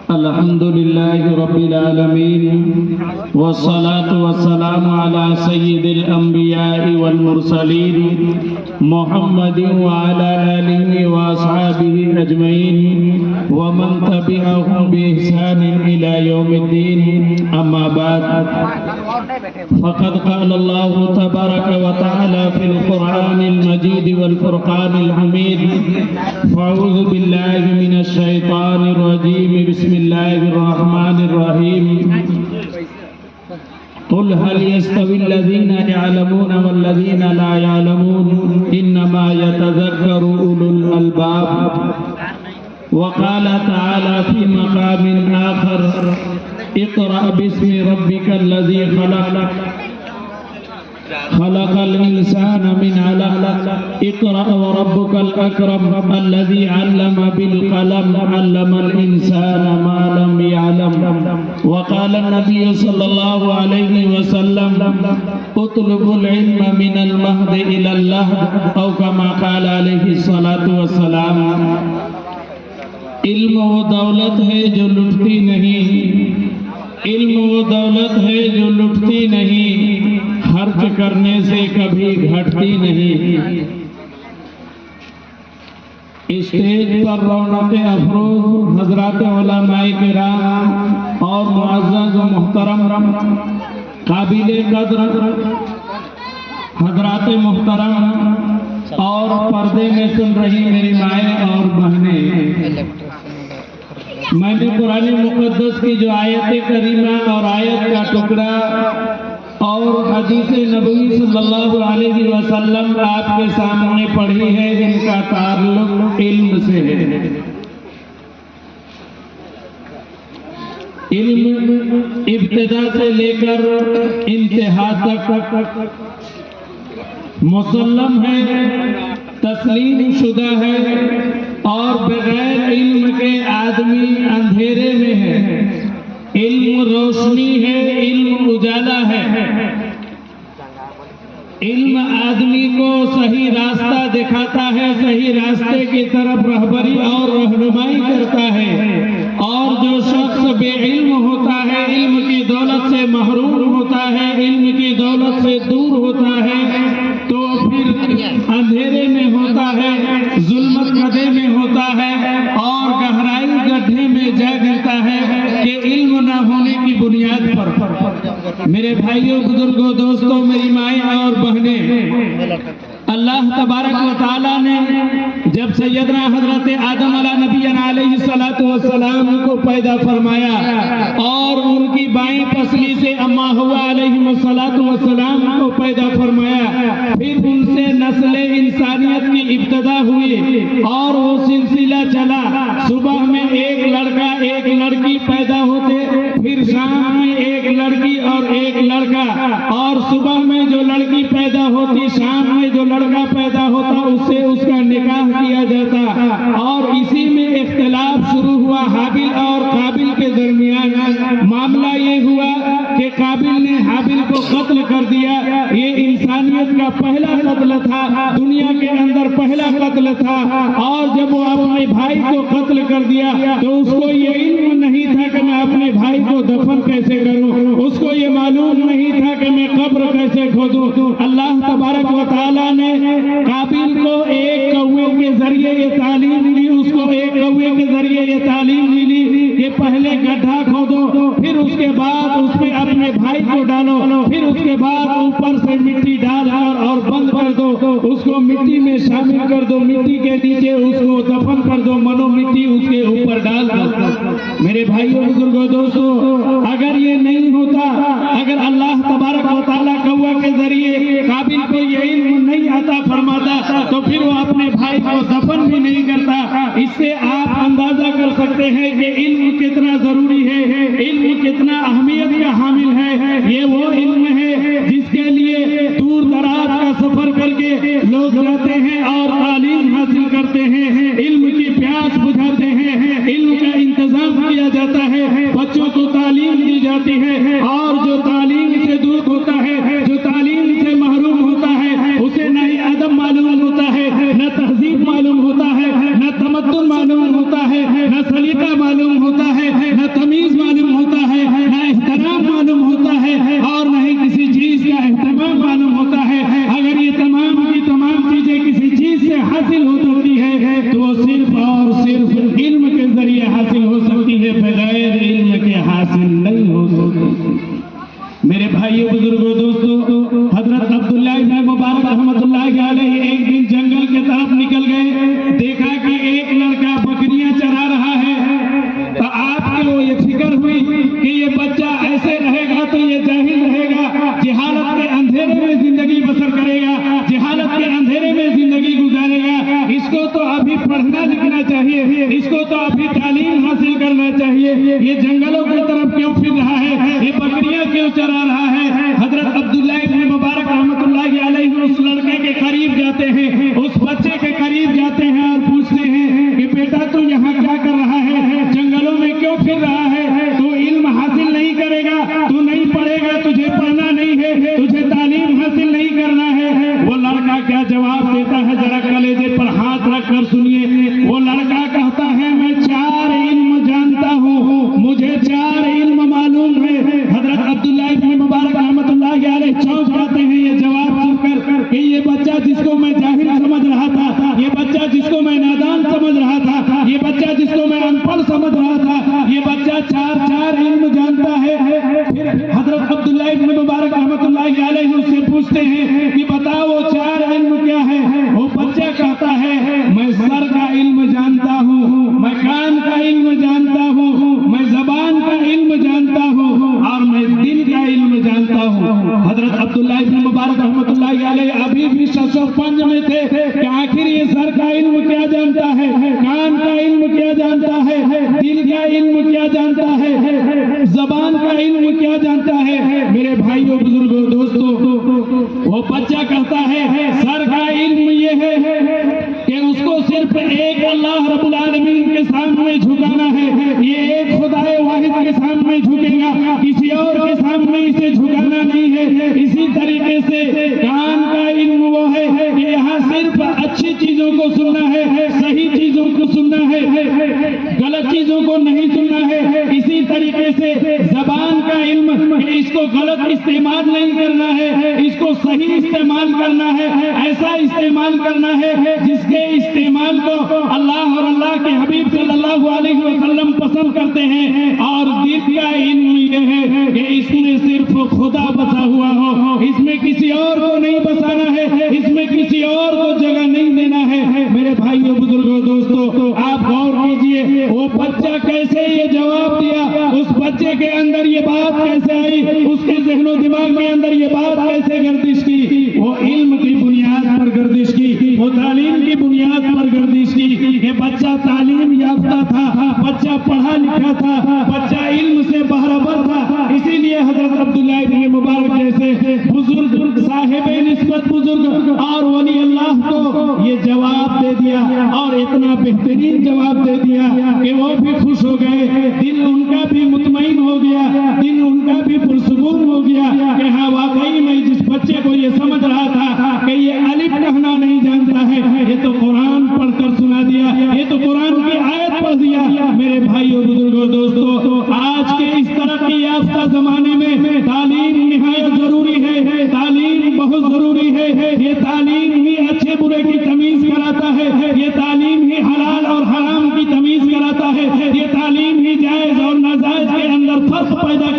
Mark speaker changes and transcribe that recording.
Speaker 1: الحمدللہ رب العالمین والصلاة والسلام علی سید الانبیاء والمرسلین محمد وعلی آلہ واصحابہ اجمعین ومن تبعهم بإحسان إلى يوم الدين اما بعد فقد قال الله تبارك وتعالى في القرآن المجيد والفرقان الحميد فأعوذ بالله من الشيطان الرجيم بسم الله الرحمن الرحيم قل هل يستوي الذين يعلمون والذين لا يعلمون إنما يتذكر أولو الألباب وقال تعالى في مقام آخر اقرأ باسم ربك الذي خلق الإنسان من علق اقرأ وربك الأكرم الذي علم بالقلم علم الإنسان ما لم يعلم وقال النبي صلى الله عليه وسلم اطلب العلم من المهد إلى اللهد أو كما قال عليه الصلاة والسلام علم وہ دولت ہے جو لٹتی نہیں، علم وہ دولت ہے جو لٹتی نہیں، خرچ کرنے سے کبھی گھٹتی نہیں۔ اسٹیج پر رونق افروز حضرات علماء کرام اور معزز و محترم قابل قدر حضرات محترم اور پردے میں سن رہی میری مائیں اور بہنیں، میں نے قرآن مقدس کی جو آیت کریمہ اور آیت کا ٹکڑا اور حدیث نبوی صلی اللہ علیہ وسلم آپ کے سامنے پڑھی ہے، ان کا تعلق علم سے ہے۔ علم ابتدا سے لے کر انتہا تک مسلم ہے، تسلیم شدہ ہے، اور بغیر علم کے آدمی اندھیرے میں ہے۔ علم روشنی ہے، علم اجالا ہے۔ علم آدمی کو صحیح راستہ دکھاتا ہے، صحیح راستے کی طرف رہبری اور رہنمائی کرتا ہے، اور جو شخص بے علم ہوتا ہے، علم کی دولت سے محروم ہوتا ہے، علم کی دولت سے دور ہوتا ہے، تو پھر اندھیرے میں ہوتا ہے، ظلمت گدھے میں ہوتا ہے، اور گہرائی گڈھے میں جا گرتا ہے کہ علم نہ ہونے کی بنیاد پر۔ میرے بھائیوں، بزرگوں، دوستوں، میری مائیں اور بہنیں، اللہ تبارک و تعالیٰ نے جب سیدنا حضرت آدم علیہ نبینا علیہ السلام کو پیدا فرمایا اور ان کی بائیں پسلی سے اما ہوا علیہ السلام کو پیدا فرمایا، پھر ان سے نسل انسانیت کی ابتدا ہوئی اور وہ سلسلہ چلا۔ صبح میں ایک لڑکا ایک لڑکی پیدا ہوتے، پھر شام میں ایک لڑکی اور ایک لڑکا، اور صبح میں جو لڑکی پیدا ہوتی، شام میں جو لڑکا پیدا ہوتا، اس سے اس کا نکاح کیا جاتا، اور اسی میں اختلاف شروع ہوا حابل اور قابل کے درمیان۔ معاملہ یہ ہوا کہ قابل نے حابل کو قتل کر دیا۔ یہ انسانیت کا پہلا قتل تھا، دنیا کے اندر پہلا قتل تھا، اور جب وہ اپنے بھائی کو قتل کر دیا تو اس کو یہ علم نہیں تھا کہ میں اپنے بھائی کو دفن کیسے کروں، اس کو یہ معلوم نہیں تھا کہ میں قبر کیسے کھودوں۔ اللہ تبارک و تعالیٰ نے قابل کو ایک کوے کے ذریعے یہ تعلیم دی، اس کو ایک کوے کے ذریعے یہ تعلیم دی کہ پہلے گڈھا کھودو، پھر اس کے بعد اس میں اپنے بھائی کو ڈالو، پھر اس کے بعد اوپر سے مٹی ڈال کر اور بند کر دو، اس کو مٹی میں شامل کر دو، مٹی کے نیچے اس کو دفن کر دو، منو مٹی اس کے اوپر ڈال دو۔ میرے بھائیوں، بزرگوں، دوستوں، اگر یہ نہیں ہوتا، اگر اللہ تبارک و تعالیٰ کوا کے ذریعے قابل کو یہ علم نہیں عطا فرماتا تو پھر وہ اپنے بھائی کو دفن بھی نہیں کرتا۔ اس سے آپ اندازہ کر سکتے ہیں کہ علم کتنا ضروری ہے، علم کتنا اہمیت کا حامل ہے۔ یہ وہ علم ہے جس کے لیے دور دراز کا سفر کر کے لوگ جاتے ہیں اور تعلیم حاصل کرتے ہیں، علم کی پیاس بجھاتے ہیں، علم کا انتظام کیا جاتا ہے، بچوں کو تعلیم دی جاتی ہے، اور جو تعلیم سے دور ہوتا ہے، جو تعلیم سے محروم ہوتا ہے، زندگی بسر کرے گا، جہالت کے اندھیرے میں زندگی گزارے گا، اس کو تو ابھی پڑھنا لکھنا چاہیے، اس کو تو ابھی تعلیم حاصل کرنا چاہیے۔ یہ جنگلوں کی طرف کیوں پھر رہا ہے؟ یہ بکریاں کیوں چرا رہا ہے؟ حضرت عبداللہ ابن مبارک رحمۃ اللہ علیہ اس لڑکے کے قریب جاتے ہیں، اس بچے کے قریب جاتے ہیں اور پوچھتے ہیں کہ بیٹا تو یہاں کیا کر رہا ہے؟ جنگلوں میں کیوں پھر رہا ہے؟ تو علم حاصل نہیں کرے گا، تو نہیں پڑھے گا، تجھے پڑھنا نہیں ہے، تجھے تعلیم حاصل نہیں کرنا ہے۔ وہ لڑکا کیا جواب دیتا ہے؟ ذرا کلیجے پر ہاتھ رکھ کر سنیے۔ وہ لڑکا کہتا ہے میں 4 علم جانتا ہوں، مجھے 4 علم معلوم ہے۔ حضرت عبداللہ ابن مبارک رحمۃ اللہ علیہ چونک جاتے ہیں یہ جواب سن کر کہ یہ بچہ جس کو میں جاہل سمجھ رہا تھا، یہ بچہ جس کو میں نادان سمجھ رہا تھا، یہ بچہ جس کو میں ان پڑھ سمجھ رہا تھا، یہ بچہ 4 علم جانتا ہے۔ پھر حضرت عبداللہ ابن مبارک رحمۃ اللہ علیہ اس سے پوچھتے ہیں کہ بتاؤ وہ 4 علم کیا ہے؟ وہ بچہ کہتا ہے میں سر کا علم جانتا ہوں، میں کان کا علم جانتا ہوں، میں زبان کا علم جانتا ہوں، اور میں دل کا علم جانتا ہوں۔ حضرت عبداللہ ابن مبارک رحمۃ اللہ علیہ ابھی بھی شش و پنج میں تھے کہ آخر یہ سر کا علم کیا جانتا ہے، کان کا علم کیا جانتا ہے، دل کا علم کیا جانتا ہے، زبان کا علم کیا جانتا ہے۔ میرے بھائیوں بزرگوں دوستوں، وہ بچہ کہتا ہے سر کا علم یہ ہے کہ اس کو صرف ایک اللہ رب العالمین کے سامنے جھکانا ہے، یہ ایک خدائے واحد کے سامنے جھکے گا، کسی اور کے سامنے اسے جھکانا نہیں ہے۔ اسی طریقے سے کان کا علم وہ ہے کہ یہاں صرف اچھی چیزوں کو سننا ہے، صحیح چیزوں کو سننا ہے، غلط چیزوں کو نہیں سننا ہے۔ اسی طریقے سے زبان کا علم کہ اس کو غلط استعمال نہیں کرنا ہے، اس کو صحیح استعمال کرنا ہے، ایسا استعمال کرنا ہے جس کے استعمال کو اللہ اور اللہ کے حبیب صلی اللہ علیہ وسلم پسند کرتے ہیں۔ اور دل کا علم یہ ہے کہ اس میں صرف خدا بسا ہوا ہو، اس میں کسی اور کو نہیں بسانا ہے، اس میں کسی اور کو جگہ نہیں دینا ہے۔ میرے بھائیوں بزرگوں دوستوں، آپ غور کیجئے وہ بچہ کیسے یہ جواب دیا، اس بچے کے اندر یہ بات کیسے آئی، اس کے ذہن و دماغ کے اندر یہ بات کیسے گردش کی؟ وہ علم کی بنیاد پر گردش کی، وہ تعلیم کی بنیاد پر گردش کی۔ یہ بچہ تعلیم یافتہ تھا، بچہ پڑھا لکھا تھا، بچہ علم سے بہربر تھا، اسی لیے حضرت عبداللہ ابن مبارک جیسے بزرگ صاحب نسبت بزرگ اور ولی اللہ کو یہ جواب دے دیا، اور اتنا بہترین جواب دے دیا کہ وہ بھی خوش ہو گئے، دل ان کا بھی مطمئن ہو گیا، دل ان کا بھی پرسکون ہو گیا کہ ہاں واقعی میں جس بچے کو یہ سمجھ رہا تھا کہ یہ الف کہنا نہیں جانتا ہے، یہ تو قرآن پڑھ کر سنا دیا، یہ تو قرآن کی آیت پڑھ دیا۔ میرے بھائیوں بزرگوں دوستوں، آج کے اس ترقی یافتہ زمانے میں تعلیم نہایت ضروری ہے، تعلیم بہت ضروری ہے۔ یہ تعلیم ہی اچھے برے کی تمیز کراتا ہے، یہ تعلیم ہی حلال اور حرام کی تمیز کراتا ہے، یہ تعلیم ہی جائز اور ناجائز کے اندر فرق پیدا